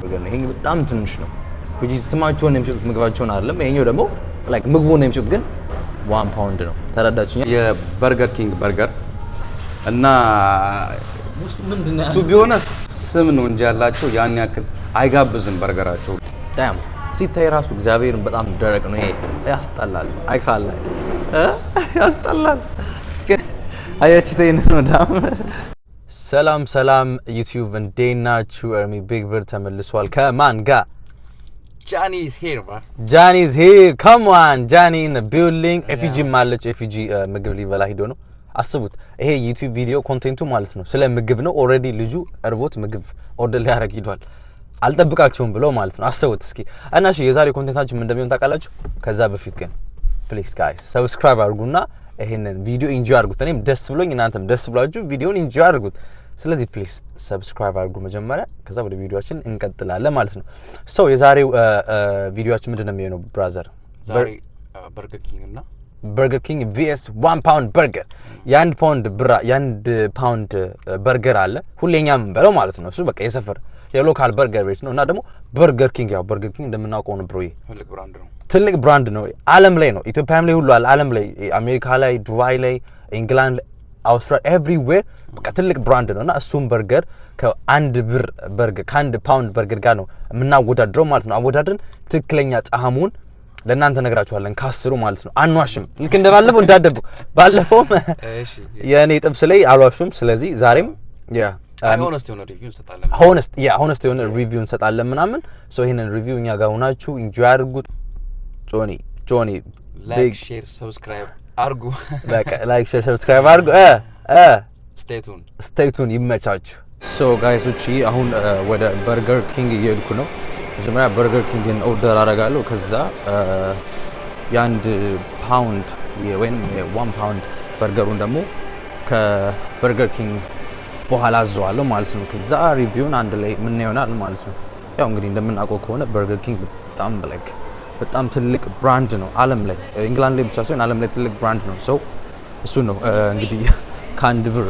በርገር ነው። ይሄኛው በጣም ትንሽ ነው። which is ስማቸውን ነው የሚሸጡት ምግባቸውን አይደለም። ይሄኛው ደግሞ like ምግቡን ነው የሚሸጡት ግን 1 ፓውንድ ነው። ተረዳችሁኝ? የበርገር ኪንግ በርገር እና ምንድነው እሱ ቢሆን ስም ነው እንጂ ያላቸው ያን ያክል አይጋብዝም በርገራቸው። ዳም ሲታይ ራሱ እግዚአብሔርን በጣም ደረቅ ነው። ይሄ ያስጠላል። አይካላይ ያስጠላል። አያችሁት ነው ዳም። ሰላም ዩቲዩብ እንዴት ናችሁ? ኤርሚ ቢግ ብር ተመልሷል። ከማን ጋር? Johnny is here, bro. Johnny is here. Come on, Johnny in the building. FG ማለች FG ምግብ ሊበላ ሄዶ ነው። አስቡት ይሄ ዩቲዩብ ቪዲዮ ኮንቴንቱ ማለት ነው ስለ ምግብ ነው። ኦሬዲ ልጁ እርቦት ምግብ ኦርደር ሊያደርግ ሄዷል። አልጠብቃችሁም ብሎ ማለት ነው። አስቡት እስኪ እና እሺ የዛሬ ኮንቴንታችን ምን እንደሚሆን ታውቃላችሁ? ከዛ በፊት ግን ፕሊዝ ጋይስ ሰብስክራይብ አድርጉና ይሄንን ቪዲዮ ኢንጆይ አድርጉት። እኔም ደስ ብሎኝ እናንተም ደስ ብላችሁ ቪዲዮን ኢንጆይ አድርጉት። ስለዚህ ፕሊዝ ሰብስክራይብ አድርጉ መጀመሪያ፣ ከዛ ወደ ቪዲዮአችን እንቀጥላለን ማለት ነው። ሶ የዛሬው ቪዲዮአችን ምንድነው የሚሆነው ብራዘር? ዛሬ በርገር ኪንግ እና በርገር ኪንግ ቪኤስ 1 ፓውንድ በርገር። የ1 ፓውንድ በርገር አለ ሁሌኛ ምን በለው ማለት ነው። እሱ በቃ የሰፈር የሎካል በርገር ቤት ነው እና ደግሞ በርገር ኪንግ ያው በርገር ኪንግ እንደምናውቀው ነው ብሮ። ትልቅ ብራንድ ነው። ዓለም ላይ ነው። ኢትዮጵያም ላይ ሁሉ አለ። ዓለም ላይ አሜሪካ ላይ፣ ዱባይ ላይ፣ ኢንግላንድ፣ አውስትራሊያ ኤቭሪዌር በቃ ትልቅ ብራንድ ነውና እሱም በርገር ከ1 ብር በርገር ከ1 ፓውንድ በርገር ጋር ነው የምናወዳድረው ማለት ነው። አወዳድረን ትክክለኛ ጣዕሙን ለእናንተ ነግራችኋለን ካስሩ ማለት ነው። አንዋሽም። ልክ እንደባለፈው እንዳደቡ ባለፈውም የኔ ጥብስ ላይ አልዋሽም። ስለዚህ ዛሬም ሆነስት የሆነ ሪቪው እንሰጣለን ምናምን። ሶ ይሄንን ሪቪው እኛ ጋር ሆናችሁ ኢንጆይ አድርጉት። ጆኒ ላይክ ሼር ሰብስክራይብ አድርጉ። በቃ ላይክ ሼር ሰብስክራይብ አድርጉ። ስቴይ ቱን ይመቻችሁ። ሶ ጋይሶች አሁን ወደ በርገር ኪንግ እየሄድኩ ነው። መጀመሪያ በርገር ኪንግን ኦርደር አደርጋለሁ። ከዛ የ1 ፓውንድ ወይም የ1 ፓውንድ በርገሩን ደግሞ ከበርገር ኪንግ በኋላ አዘዋለሁ ማለት ነው። ከዛ ሪቪውን አንድ ላይ ምን ይሆናል ማለት ነው። ያው እንግዲህ እንደምናውቀው ከሆነ በርገር ኪንግ በጣም ትልቅ ብራንድ ነው ዓለም ላይ፣ ኢንግላንድ ላይ ብቻ ሳይሆን ዓለም ላይ ትልቅ ብራንድ ነው። ሶ እሱ ነው እንግዲህ ከ1 ብር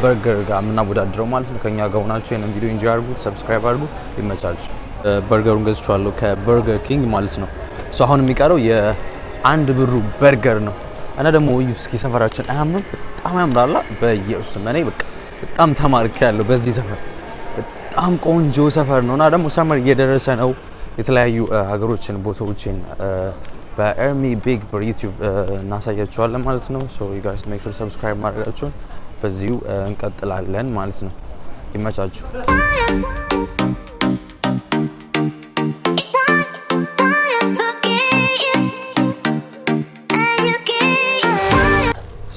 በርገር ጋር የምናወዳድረው ማለት ነው። ከኛ ጋር ሆናችሁ ይሄንን ቪዲዮ ኢንጆይ አድርጉት፣ ሰብስክራይብ አድርጉ፣ ይመቻችሁ። በርገሩን ገዝቻለሁ ከበርገር ኪንግ ማለት ነው። ሶ አሁን የሚቀረው የ1 ብሩ በርገር ነው እና ደግሞ እስኪ ሰፈራችን አያምርም? በጣም ያምራል። በኢየሱስ እኔ በጣም ተማርኬያለሁ በዚህ ሰፈር። በጣም ቆንጆ ሰፈር ነውና ደግሞ ሰመር እየደረሰ ነው። የተለያዩ ሀገሮችን ቦታዎችን በኤርሚ ቢግ ብር ዩቲዩብ እናሳያችኋለን ማለት ነው። ሶ ዩ ጋይስ ሜክ ሹር ሰብስክራይብ ማድረጋችሁን በዚሁ እንቀጥላለን ማለት ነው። ይመቻችሁ።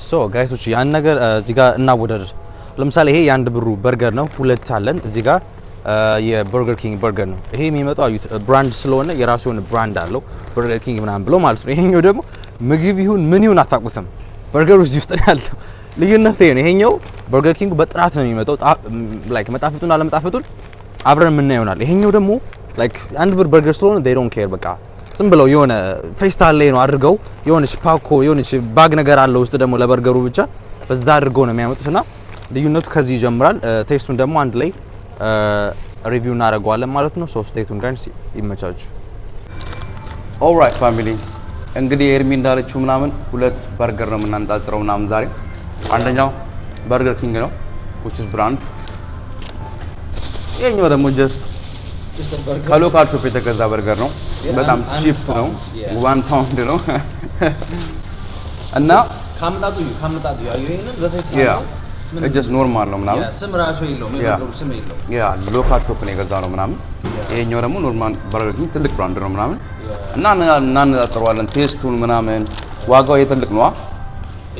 ሶ ጋይሶች ያን ነገር እዚህ ጋር እናወዳደር። ለምሳሌ ይሄ የ1 ብሩ በርገር ነው። ሁለት አለን እዚህ ጋር የበርገር ኪንግ በርገር ነው። ይሄ የሚመጣው አዩት ብራንድ ስለሆነ የራሱ የሆነ ብራንድ አለው በርገር ኪንግ ምናምን ብሎ ማለት ነው። ይሄኛው ደግሞ ምግብ ይሁን ምን ይሁን አታውቁትም፣ በርገሩ እዚህ ውስጥ ነው ያለው። ልዩነት ይሄ ነው። ይሄኛው በርገር ኪንግ በጥራት ነው የሚመጣው። ላይክ መጣፈጡን አለመጣፈጡን አብረን ምን ይሆናል። ይሄኛው ደግሞ ላይክ 1 ብር በርገር ስለሆነ they don't care በቃ ዝም ብለው የሆነ ፌስታል ላይ ነው አድርገው የሆነች ፓኮ የሆነች ባግ ነገር አለ ውስጥ ደግሞ ለበርገሩ ብቻ በዛ አድርገው ነው የሚያመጡትና ልዩነቱ ከዚህ ይጀምራል። ቴስቱን ደግሞ አንድ ላይ ሪቪው እናደርገዋለን ማለት ነው። ሶስት ስቴቱን ጋርስ ይመቻችሁ። ኦልራይት ፋሚሊ እንግዲህ ኤርሚ እንዳለችው ምናምን ሁለት በርገር ነው የምናነጻጽረው ምናምን ዛሬ። አንደኛው በርገር ኪንግ ነው which is brand። ይሄኛው ደግሞ just ከሎካል ሾፕ የተገዛ በርገር ነው። በጣም ቺፕ ነው። 1 ፓውንድ ነው እና ካምጣጡ ይሄንን በፊት just ኖርማል ነው ምናምን ስም ራሱ የለውም የበርገሩ ስም የለውም። ሎካል ሾፕ ነው የገዛ ነው ምናምን። ይሄኛው ደግሞ ኖርማል በርገር ኪንግ ትልቅ ብራንድ ነው ምናምን እና እናነጻጽረዋለን ቴስቱን ምናምን። ዋጋው የትልቅ ነው።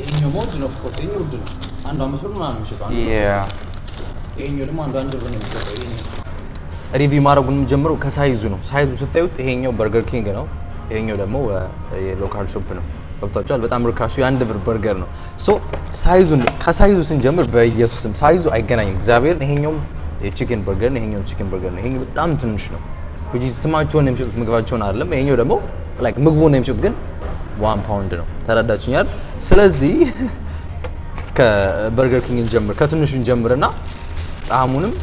ይሄኛው ሞድ ነው ፎቶ ይሄኛው ውድ ነው። አንዱ 5 ብር ምናምን የሚሸጠው ይሄኛው ደግሞ አንዱ 1 ብር ነው የሚሸጠው። ሪቪው ማድረጉን ጀምሮ ከሳይዙ ነው። ሳይዙ ስታዩት ይሄኛው በርገር ኪንግ ነው፣ ይሄኛው ደግሞ የሎካል ሾፕ ነው። ገብታችኋል? በጣም ርካሹ የ1 ብር በርገር ነው። ሶ ከሳይዙ ስንጀምር በኢየሱስም ሳይዙ አይገናኝም። እግዚአብሔር ይሄኛው የቺክን በርገር ነው፣ ይሄኛው ቺክን በርገር ነው። ይሄኛው በጣም ትንሽ ነው። which is ስማቸውን የሚሸጡት ምግባቸውን አይደለም። ይሄኛው ደግሞ ላይክ ምግቡን ነው የሚሸጡት ግን 1 ፓውንድ ነው። ተረዳችኛል? ስለዚህ ከበርገር ኪንግ እንጀምር፣ ከትንሹ እንጀምርና ጣዕሙንም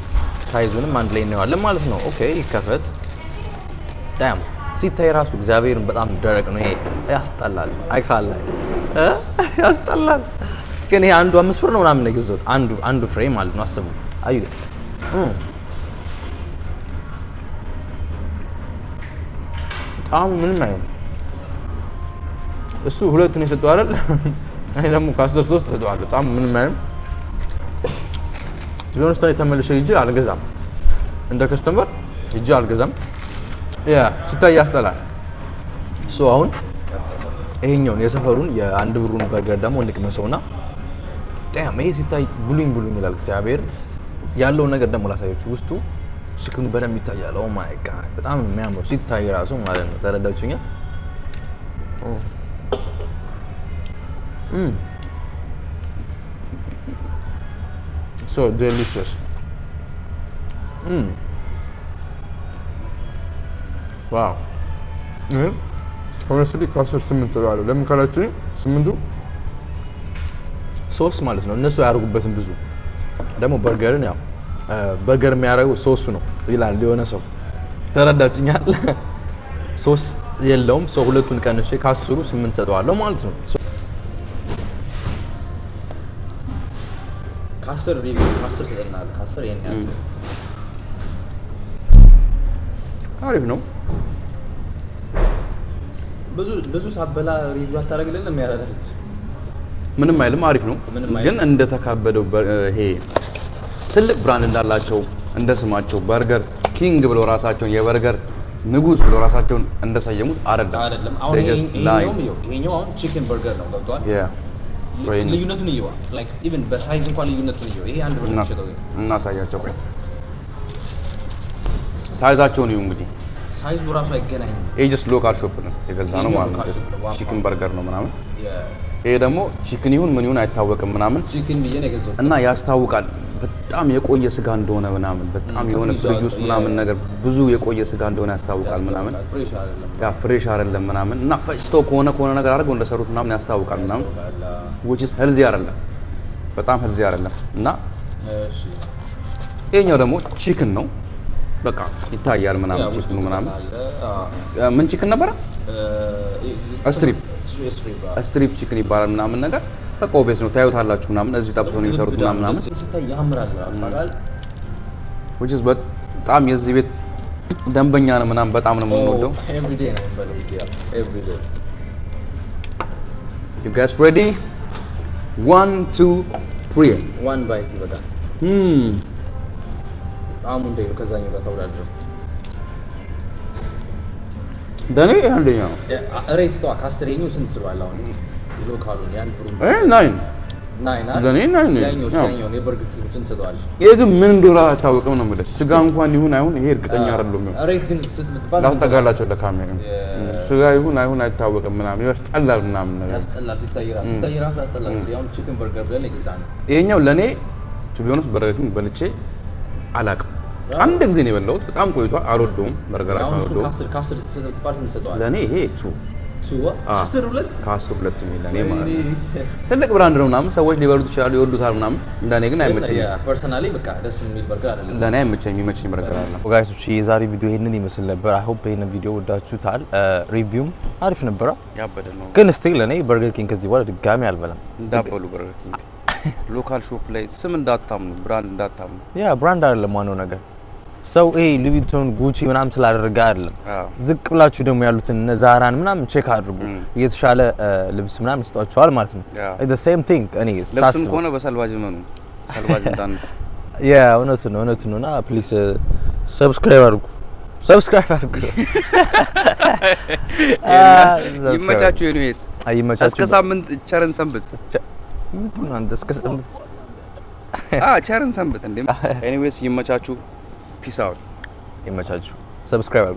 ሳይዙንም አንድ ላይ እናየዋለን ማለት ነው። ኦኬ ይከፈት። ዳም ሲታይ ራሱ እግዚአብሔርን በጣም ደረቅ ነው። ይሄ ያስጠላል። አይካላይ ያስጠላል። ግን ይሄ አንዱ 5 ብር ነው ምናምን ነው የገዛሁት። አንዱ ፍሬ ማለት ነው። አስቡ። አዩ ምንም አይሆንም። እሱ 2 ነው የሰጠው አይደል? እኔ ደግሞ ከ10 3 ሰጠዋለሁ። በጣም ምንም አይሆንም። ቢሆንስ ታዲያ ተመልሼ ሂጄ አልገዛም። እንደ ከስተመር ሂጄ አልገዛም። ያ ሲታይ ያስጠላል። አሁን ይሄኛውን የሰፈሩን የአንድ ብሩን በርገር ደግሞ እንቅመሰውና ዳም ይሄ ሲታይ ብሉኝ ይላል። እግዚአብሔር ያለው ነገር ደግሞ ላሳያችሁ። ውስጡ ቺክኑ በደንብ ይታያል። ኦ ማይ ጋድ በጣም የሚያምር ሲታይ ራሱ ማለት ነው። ተረዳችሁኝ? So delicious. Wow. honestly ከ10 8 ሰጣለሁ። ለምን ካላችሁ 8ቱ ሶስ ማለት ነው። እነሱ ያርጉበትን ብዙ ደግሞ በርገርን ያው በርገር የሚያረጉ ሶሱ ነው ይላል የሆነ ሰው። ተረዳችኛል? ሶስ የለውም። ሰው ሁለቱን ቀንሼ ከ10ሩ 8 ሰጠዋለሁ ማለት ነው። ከ10 ሰጠናል። ከ10 የኛ አሪፍ ነው። ብዙ ሳበላ ሪቪው አታረግልንም ያላልኩት ምንም አይልም። አሪፍ ነው። ግን እንደተካበደው ይሄ ትልቅ ብራንድ እንዳላቸው እንደስማቸው በርገር ኪንግ ብለው ራሳቸውን የበርገር ንጉስ ብለው ራሳቸውን እንደሰየሙት አይደለም። አሁን ይሄኛው አሁን ቺክን በርገር ነው። ገብቷል? ልዩነቱን ይየው። ላይክ ኢቭን በሳይዝ እንኳን ልዩነቱን ይየው። ይሄ አንድ ብር ነው የሚሸጠው። እናሳያቸው። ሳይዛቸውን ይዩ እንግዲህ ሳይዙ ራሱ አይገናኝም። ይሄ ጀስት ሎካል ሾፕ ነው የገዛ ነው ማለት ነው። ቺክን በርገር ነው ምናምን። ይሄ ደግሞ ቺክን ይሁን ምን ይሁን አይታወቅም ምናምን ቺክን ብዬ ነው የገዛው እና ያስታውቃል በጣም የቆየ ስጋ እንደሆነ ምናምን በጣም የሆነ ፍሪጅ ውስጥ ምናምን ነገር ብዙ የቆየ ስጋ እንደሆነ ያስታውቃል ምናምን። ፍሬሽ አይደለም ምናምን እና ፈጭቶ ከሆነ ነገር አድርገው እንደሰሩት ምናምን ያስታውቃል ምናምን which is healthy አይደለም፣ በጣም healthy አይደለም። እና ይሄኛው ደግሞ ቺክን ነው በቃ ይታያል ምናምን ቺክኑ ምናምን። ምን ቺክን ነበር? ስትሪፕ ቺክን ይባላል ምናምን ነገር በቃ ኦብቪየስ ነው ታዩታላችሁ ምናምን። እዚህ ጠብሶ ነው የሚሰሩት ምናምን ሲታይ ያምራል አባጋል which is በጣም የዚህ ቤት ደንበኛ ነው ምናምን በጣም ነው የምንወደው። every day ነው የምንበለው እዚህ every day። You guys ready? 1 2 3 one bite ይበቃል። አሁን እንደ ከዛኛው ጋር ታውዳለህ ደኔ አንደኛ ነው። ሬት ስቷ ካስተሬኙ ስንት ስለዋል አሁን ሎካሉን ያን ብሩን 9 ደኔ 9 ያኛው የበርገር ኪንግ ስንት ስለዋል? ይሄ ግን ምን እንደሆነ አታውቅም ነው ማለት ስጋ እንኳን ይሁን አይሁን ይሄ እርግጠኛ አይደለም። ሬት ግን ስትባል ላስተጋላቸው ለካሜራ ስጋ ይሁን አይሁን አይታወቅም ምናምን ያስጠላል ምናምን ነገር ያስጠላል። ሲታይ ራሱ ያስጠላል። ያው ቺክን በርገር ብለን ይገዛል። ይሄኛው ለኔ ቱ ቢሆንስ በርገር ኪንግ በልቼ አላቅም። አንድ ጊዜ ነው የበላሁት። በጣም ቆይቷል። አልወደውም በርገራቸው አልወደውም። ከ10 ተሰጥቷል እንሰጠዋለን። ለኔ ይሄ ከ10 ነው ለኔ ማለት ነው። ትልቅ ብራንድ ነው ምናምን ሰዎች ሊበሉት ይችላሉ ይወዱታል ምናምን። እንደኔ ግን አይመቸኝም። ፐርሰናሊ በቃ ደስ የሚል በርገር አይደለም ለኔ አይመቸኝም። የሚመቸኝ በርገር አይደለም። ጋይሶች የዛሬ ቪዲዮ ይሄንን ይመስል ነበር። አይ ሆፕ ይሄንን ቪዲዮ ወዳችሁታል። ሪቪውም አሪፍ ነበር። ያበደ ነው ግን ስቲል ለኔ በርገር ኪንግ ከዚህ በኋላ ድጋሚ አልበላም። እንዳበሉ በርገር ኪንግ ሎካል ሾፕ ላይ ስም እንዳታምኑ ብራንድ እንዳታምኑ። ያ ብራንድ አይደለም ዋናው ነገር ሰው ሉዊቶን ጉቺ ምናምን ስላደረገ አይደለም። ዝቅ ብላችሁ ደግሞ ያሉትን ዛራን ምናምን ቼክ አድርጉ። የተሻለ ልብስ ምናምን ይስጧቸዋል ማለት ነው። the same thing እኔ ሳስብ ልብስም ሆነ በሰልቫጅ መኑ ሰልቫጅ እንታን ያ እውነት ነውና ፕሊዝ ሰብስክራይብ አድርጉ። ይመቻችሁ። ኤኒዌይስ እስከ ሳምንት ቸርን ሰንብት። ምንድነው አንተ እስከ ሳምንት ቸርን ሰንብት እንዴ? ኤኒዌይስ ይመቻችሁ። Peace out. Subscribe.